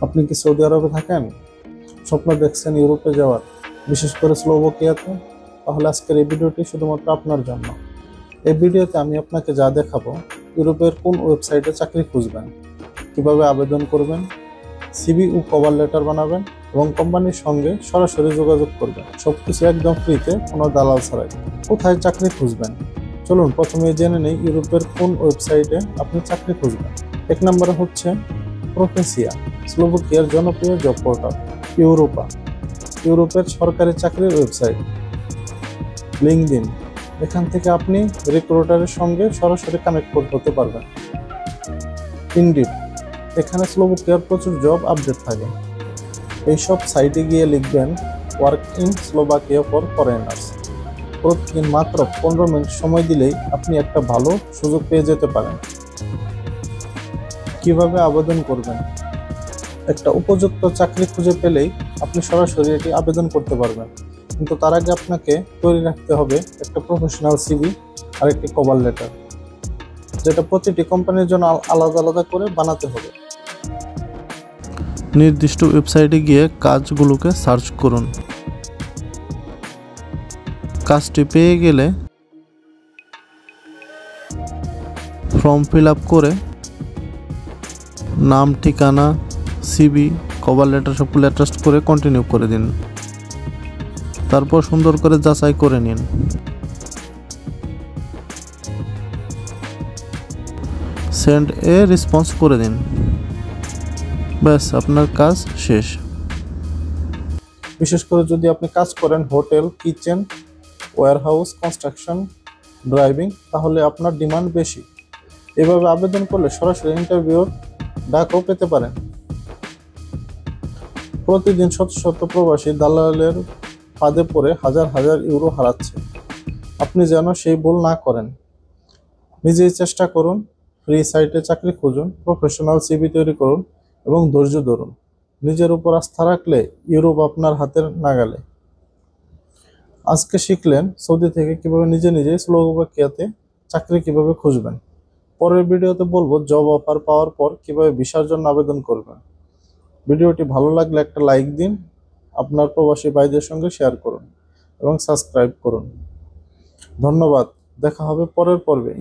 আপনি কি সৌদি আরবে থাকেন? স্বপ্ন দেখছেন ইউরোপে যাওয়ার, বিশেষ করে স্লোভাকিয়াতে? তাহলে আজকের এই ভিডিওটি শুধুমাত্র আপনার জন্য। এই ভিডিওতে আমি আপনাকে যা দেখাবো, ইউরোপের কোন ওয়েবসাইটে চাকরি খুঁজবেন, কিভাবে আবেদন করবেন, সিভি ও কভার লেটার বানাবেন এবং কোম্পানির সঙ্গে সরাসরি যোগাযোগ করবেন। সবকিছু একদম ফ্রিতে, কোনো দালাল ছাড়াই। কোথায় চাকরি খুঁজবেন? চলুন প্রথমে জেনে নেই ইউরোপের কোন ওয়েবসাইটে আপনি চাকরি খুঁজবেন। এক নম্বরে হচ্ছে প্রফেসিয়া, স্লোভাকিয়ার জনপ্রিয় জব পোর্টাল। ইউরোপা, ইউরোপের সরকারি চাকরির ওয়েবসাইট। লিঙ্কডইন, এখান থেকে আপনি রিক্রুটারের সঙ্গে সরাসরি কানেক্ট হতে পারবেন। ইনডিড, এখানে স্লোভাকিয়ার প্রচুর জব আপডেট থাকে। এইসব সাইটে গিয়ে লিখবেন work in Slovakia for foreigners. প্রতিদিন মাত্র 15 মিনিট সময় দিলেই আপনি একটা ভালো সুযোগ পেয়ে যেতে পারেন। কিভাবে আবেদন করবেন? একটা উপযুক্ত চাকরি খুঁজে পেলেই আপনি সরাসরি এটি আবেদন করতে পারবেন, কিন্তু তার আগে আপনাকে তৈরি রাখতে হবে একটা প্রফেশনাল সিভি আর একটি কভার লেটার, যেটা প্রতিটি কোম্পানির জন্য আলাদা আলাদা করে বানাতে হবে। নির্দিষ্ট ওয়েবসাইটে গিয়ে কাজগুলোকে সার্চ করুন। কাজটি পেয়ে গেলে ফর্ম ফিল আপ করে নাম, ঠিকানা, সিভি, কভার লেটার সবগুলো অ্যাটাচ করে কন্টিনিউ করে দিন। তারপর সুন্দর করে যাচাই করে নিন। সেন্ড এ রেসপন্স করে দিন। ব্যাস, আপনার কাজ শেষ। বিশেষ করে যদি আপনি কাজ করেন hotel, kitchen, warehouse, construction, driving, তাহলে আপনার ডিমান্ড বেশি। এভাবে আবেদন করলে সরাসরি ইন্টারভিউর ডাকও পেতে পারেন। প্রতিদিন শত শত প্রবাসী দালালের ফাঁদে পড়ে হাজার হাজার ইউরো হারাচ্ছে। আপনি যেন সেই ভুল না করেন। নিজেই চেষ্টা করুন, ফ্রি সাইটে চাকরি খুঁজুন, প্রফেশনাল সিভি তৈরি করুন এবং ধৈর্য ধরুন। নিজের উপর আস্থা রাখলে ইউরোপ আপনার হাতের নাগালে। আজকে শিখলেন সৌদি থেকে কিভাবে নিজে স্লোভাকিয়াতে চাকরি কিভাবে খুঁজবেন। পরের ভিডিওতে বলবো জব অফার পাওয়ার পর কিভাবে ভিসার জন্য আবেদন করবেন। ভিডিওটি ভালো লাগলে একটা লাইক দিন, আপনার প্রবাসী ভাইদের সঙ্গে শেয়ার করুন এবং সাবস্ক্রাইব করুন। ধন্যবাদ, দেখা হবে পরের পর্বে।